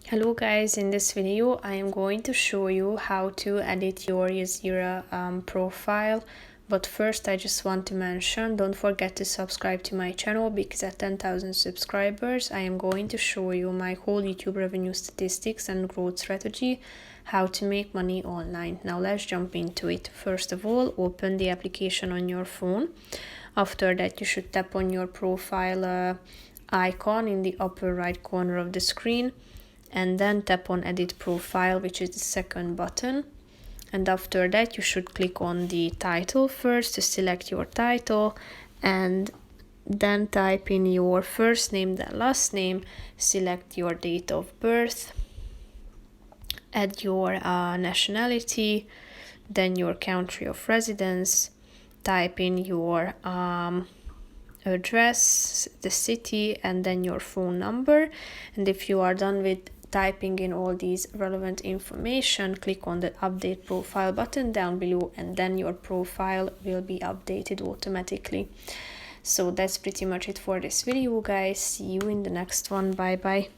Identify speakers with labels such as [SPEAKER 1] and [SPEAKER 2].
[SPEAKER 1] Hello guys, in this video I am going to show you how to edit your Jazeera profile. But first I just want to mention, don't forget to subscribe to my channel, because at 10,000 subscribers I am going to show you my whole YouTube revenue statistics and growth strategy, how to make money online. Now let's jump into it. First of all, open the application on your phone. After that you should tap on your profile icon in the upper right corner of the screen, and then tap on edit profile, which is the second button. And after that you should click on the title first to select your title, and then type in your first name, then last name, select your date of birth, add your nationality, then your country of residence, type in your address, the city, and then your phone number. And if you are done with typing in all these relevant information, click on the update profile button down below, and then your profile will be updated automatically. So that's pretty much it for this video, guys. See you in the next one. Bye bye.